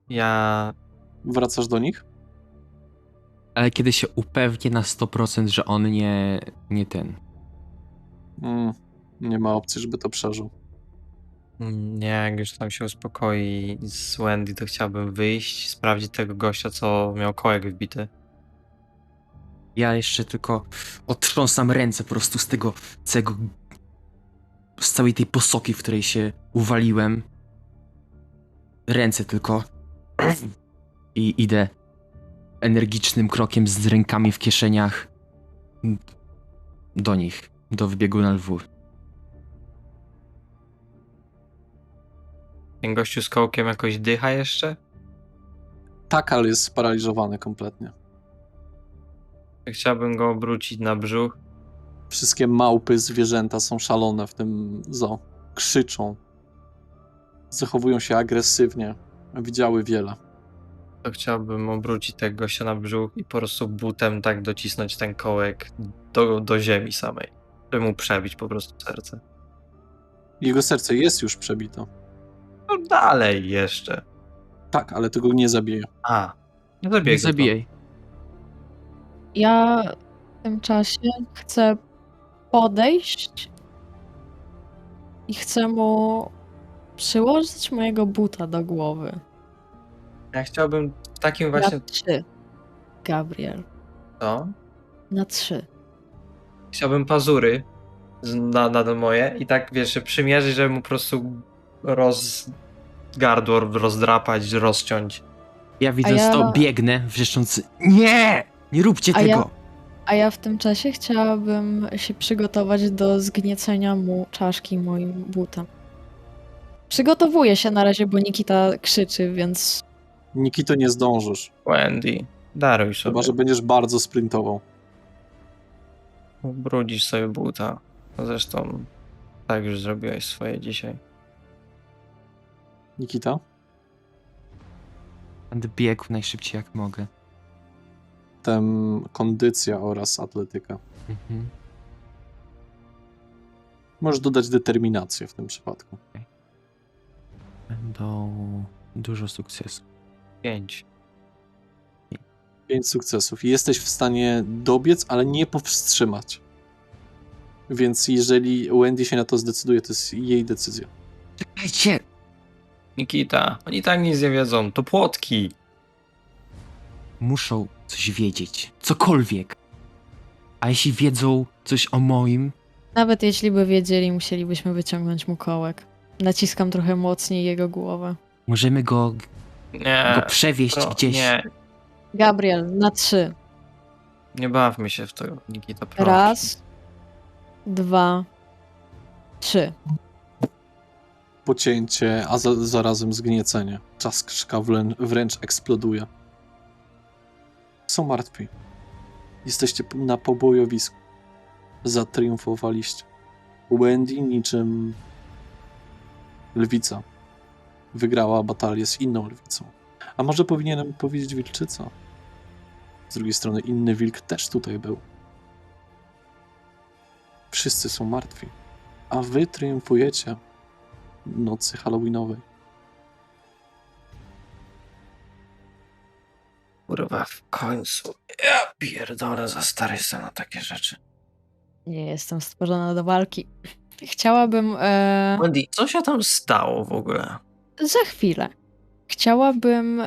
S2: Ja
S1: wracasz do nich?
S3: Ale kiedy się upewnię na 100%, że on nie ten.
S1: Nie ma opcji, żeby to przeżył.
S2: nie, jak już tam się uspokoi z Wendy, to chciałbym wyjść, sprawdzić tego gościa, co miał kołek wbity.
S3: Ja jeszcze tylko otrząsam ręce po prostu z tego całego, z całej tej posoki, w której się uwaliłem. Ręce tylko. I idę energicznym krokiem z rękami w kieszeniach do nich, do wybiegu na lwu.
S2: Ten gościu z kołkiem jakoś dycha jeszcze?
S1: Tak, ale jest sparaliżowany kompletnie.
S2: Chciałbym go obrócić na brzuch.
S1: Wszystkie małpy, zwierzęta są szalone w tym zoo. Krzyczą. Zachowują się agresywnie. Widziały wiele.
S2: To chciałbym obrócić tego gościa na brzuch i po prostu butem tak docisnąć ten kołek do ziemi samej. Żeby mu przebić po prostu serce.
S1: Jego serce jest już przebite.
S2: No dalej jeszcze.
S1: Tak, ale tego nie zabije.
S2: A, nie
S3: Nie
S2: zabiegł to.
S3: zabijaj.
S4: Ja w tym czasie chcę podejść i chcę mu przyłożyć mojego buta do głowy.
S2: Ja chciałbym w takim
S4: Na
S2: właśnie...
S4: 3. Gabriel.
S2: Co?
S4: Na 3.
S2: Chciałbym pazury na moje i tak, wiesz, przymierzyć, żeby mu po prostu gardło rozdrapać, rozciąć.
S3: Ja widząc
S4: ja-
S3: to biegnę, wrzeszcząc nie! Nie róbcie
S4: A ja-
S3: tego!
S4: A ja w tym czasie chciałabym się przygotować do zgniecenia mu czaszki moim butem. Przygotowuję się na razie, bo Nikita krzyczy, więc
S1: Nikito nie zdążysz.
S2: Wendy, daruj sobie.
S1: Chyba, że będziesz bardzo sprintował.
S2: Ubrudzisz sobie buta. Zresztą tak już zrobiłeś swoje dzisiaj.
S1: Nikita?
S3: Będę biegł najszybciej jak mogę.
S1: Tem kondycja oraz atletyka.
S3: Mhm.
S1: Możesz dodać determinację w tym przypadku.
S3: Będą dużo sukcesów.
S2: 5.
S1: 5 sukcesów. I jesteś w stanie dobiec, ale nie powstrzymać. Więc jeżeli Wendy się na to zdecyduje, to jest jej decyzja.
S3: Czekajcie!
S2: Nikita, oni tak nic nie wiedzą, to płotki.
S3: Muszą coś wiedzieć. Cokolwiek. A jeśli wiedzą coś o moim,
S4: nawet jeśli by wiedzieli, musielibyśmy wyciągnąć mu kołek. Naciskam trochę mocniej jego głowę.
S3: możemy go
S2: Nie,
S3: przewieźć gdzieś.
S2: nie,
S4: Gabriel, na 3.
S2: nie bawmy się w to, Nikita, proszę.
S4: Raz, 2, 3.
S1: Pocięcie, a zarazem zgniecenie. Czaszka wręcz eksploduje. Są martwi. Jesteście na pobojowisku. Zatriumfowaliście. Wendy niczym lwica wygrała batalię z inną lwicą. A może powinienem powiedzieć wilczyca? Z drugiej strony inny wilk też tutaj był. Wszyscy są martwi. A wy triumfujecie nocy halloweenowej.
S2: Kurwa, w końcu. Ja pierdolę, za stary jestem na takie rzeczy.
S4: Nie jestem stworzona do walki. Chciałabym.
S2: Wendy, co się tam stało w ogóle?
S4: Za chwilę. Chciałabym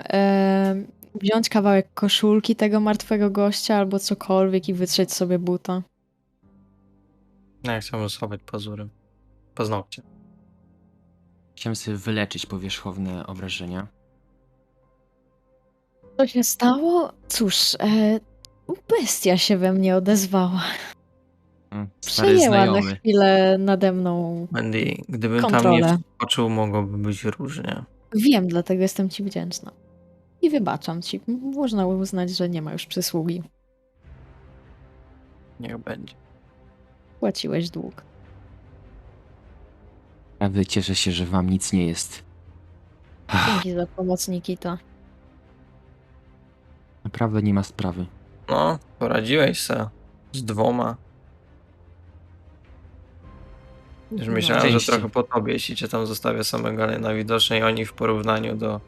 S4: wziąć kawałek koszulki tego martwego gościa albo cokolwiek i wytrzeć sobie buta.
S2: Ja chciałbym schować pazury. Paznokcie.
S3: Chciałem sobie wyleczyć powierzchowne obrażenia.
S4: Co się stało? Cóż, bestia się we mnie odezwała.
S3: Stary
S4: Przejęła na
S3: znajomy.
S4: chwilę nade mną.
S2: Mandy, gdybym tam
S4: Kontrolę.
S2: nie wskoczył, mogłoby być różnie.
S4: Wiem, dlatego jestem ci wdzięczna. I wybaczam ci. Można uznać, że nie ma już przysługi.
S2: Niech będzie.
S4: Płaciłeś dług.
S3: Naprawdę cieszę się, że wam nic nie jest.
S4: Dzięki za pomoc, Nikita.
S3: Naprawdę nie ma sprawy.
S2: No, poradziłeś se z 2. Już
S4: No.
S2: myślałem, że
S3: Szczęście.
S2: trochę po tobie, jeśli cię tam zostawię samego, ale najwidoczniej oni w porównaniu do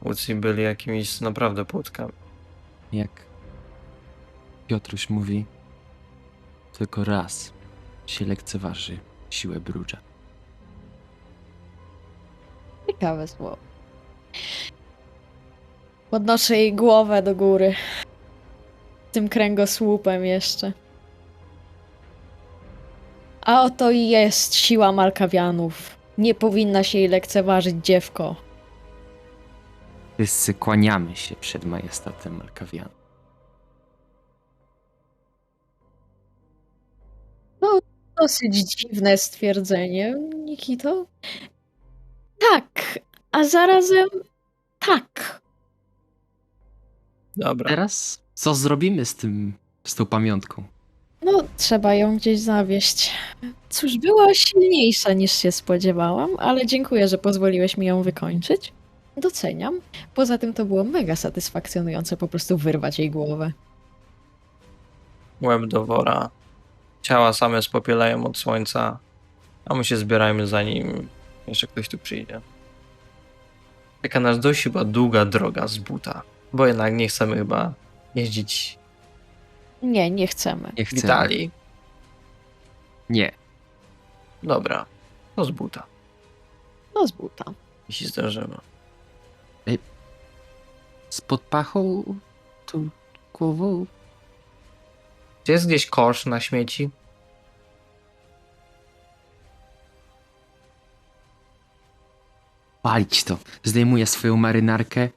S2: Łucji byli jakimiś naprawdę płotkami.
S3: Jak Piotruś mówi, tylko raz się lekceważy siłę Brudża.
S4: Ciekawe słowo. Podnoszę jej głowę do góry. Tym kręgosłupem jeszcze. A oto i jest siła Malkawianów. Nie powinna się jej lekceważyć, dziewko.
S3: Wszyscy kłaniamy się przed majestatem Malkawian.
S4: Dosyć dziwne stwierdzenie, Nikito. Tak, a zarazem tak.
S2: Dobra.
S3: Teraz co zrobimy z tą pamiątką?
S4: No, trzeba ją gdzieś zawieźć. Cóż, była silniejsza niż się spodziewałam, ale dziękuję, że pozwoliłeś mi ją wykończyć. Doceniam. Poza tym to było mega satysfakcjonujące po prostu wyrwać jej głowę.
S2: Łeb do wora. Ciała same spopielają od słońca, a my się zbierajmy zanim jeszcze ktoś tu przyjdzie. Taka nas dość chyba długa droga z buta, bo jednak nie chcemy chyba jeździć
S4: Nie, nie chcemy.
S3: Nie
S2: w
S3: chcę.
S2: Italii.
S3: Nie.
S2: Dobra, to z buta,
S4: No z buta.
S2: jeśli zdążymy.
S3: Spod pachą tą głową?
S2: Czy jest gdzieś kosz na śmieci?
S3: Palić to. Zdejmuję swoją marynarkę.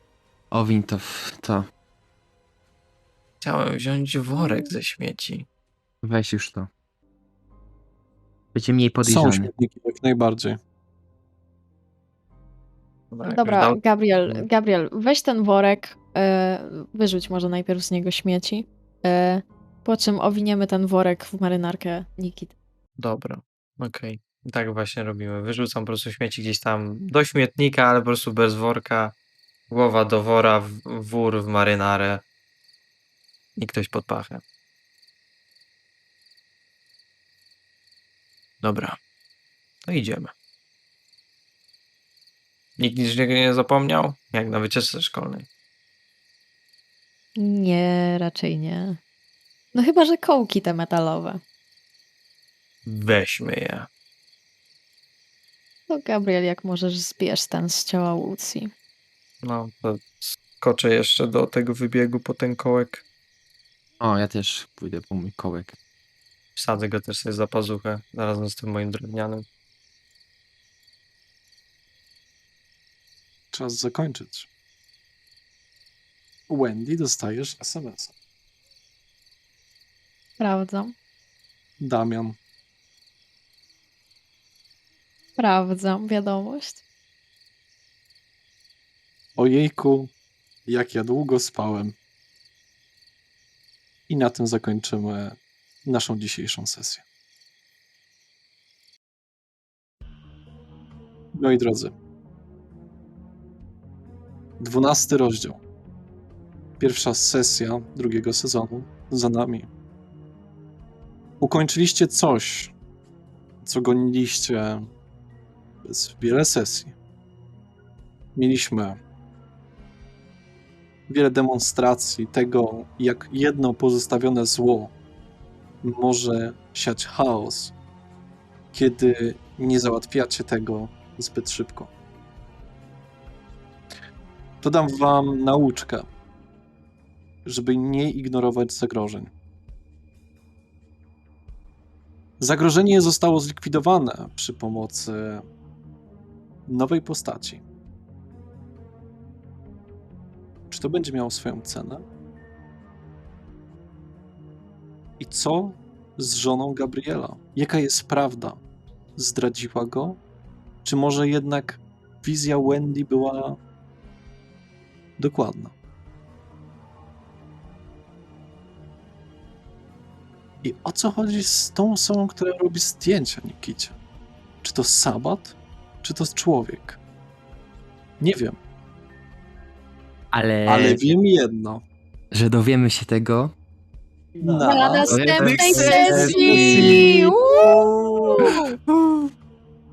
S3: Owin to.
S2: Chciałem wziąć worek ze śmieci.
S3: Weź już to. Będzie mniej
S1: Są
S3: podejrzany.
S1: śmietniki, jak najbardziej.
S2: Dobra, jak
S4: Dobra,
S2: już dał-
S4: Gabriel, weź ten worek, wyrzuć może najpierw z niego śmieci, po czym owiniemy ten worek w marynarkę Nikity.
S2: Dobra, okej. Tak właśnie robimy. Wyrzucam po prostu śmieci gdzieś tam do śmietnika, ale po prostu bez worka. Głowa do wora, wór w marynarę i ktoś pod pachę. Dobra, to idziemy. Nikt niczego nie zapomniał? Jak na wycieczce szkolnej.
S4: Nie, raczej nie. No chyba, że kołki te metalowe.
S2: Weźmy je.
S4: To Gabriel, jak możesz, zbierz ten z ciała Łucji.
S2: No, to skoczę jeszcze do tego wybiegu po ten kołek.
S3: O, ja też pójdę po mój kołek.
S2: Wsadzę go też sobie za pazuchę, razem z tym moim drewnianym.
S1: Czas zakończyć. Wendy, dostajesz SMS-a.
S4: Sprawdzam.
S1: Damian,
S4: Sprawdzam wiadomość.
S1: ojejku, jak ja długo spałem. I na tym zakończymy naszą dzisiejszą sesję. Moi drodzy, 12 rozdział. Pierwsza sesja drugiego sezonu za nami. Ukończyliście coś, co goniliście przez wiele sesji. Mieliśmy wiele demonstracji tego, jak jedno pozostawione zło może siać chaos, kiedy nie załatwiacie tego zbyt szybko. Dodam wam nauczkę, żeby nie ignorować zagrożeń. Zagrożenie zostało zlikwidowane przy pomocy nowej postaci. Czy to będzie miało swoją cenę? I co z żoną Gabriela? Jaka jest prawda? Zdradziła go? Czy może jednak wizja Wendy była dokładna? I o co chodzi z tą osobą, która robi zdjęcia Nikicie? Czy to Sabat? Czy to człowiek? Nie wiem, ale wiem jedno.
S3: że dowiemy się tego
S4: Na następnej
S2: sesji.
S4: sesji!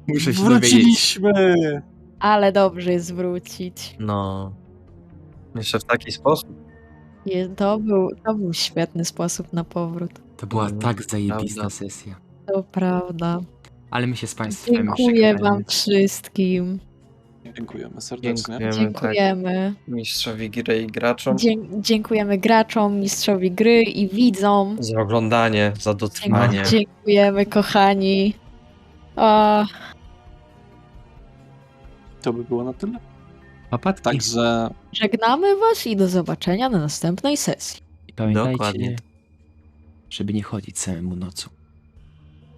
S3: Muszę się dowiedzieć.
S1: Wróciliśmy!
S4: Ale dobrze jest wrócić.
S2: No. Jeszcze w taki sposób.
S4: To był świetny sposób na powrót.
S3: To była tak zajebista
S2: Prawda.
S3: sesja.
S4: To prawda.
S3: Ale my się z państwem
S4: Dziękuję
S3: żegnamy.
S4: wam wszystkim.
S1: Dziękujemy serdecznie.
S4: Dziękujemy.
S2: Mistrzowi gry i graczom
S4: Dziękujemy graczom, mistrzowi gry i widzom.
S2: za oglądanie, za dotrwanie.
S4: Dziękujemy, kochani. O,
S1: To by było na tyle.
S3: Papatki.
S1: Także
S4: żegnamy was i do zobaczenia na następnej sesji.
S3: I pamiętajcie,
S2: Dokładnie.
S3: żeby nie chodzić samemu nocą.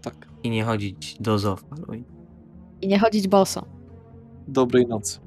S1: tak,
S2: I nie chodzić do Zofalu.
S4: I nie chodzić boso.
S1: dobrej nocy.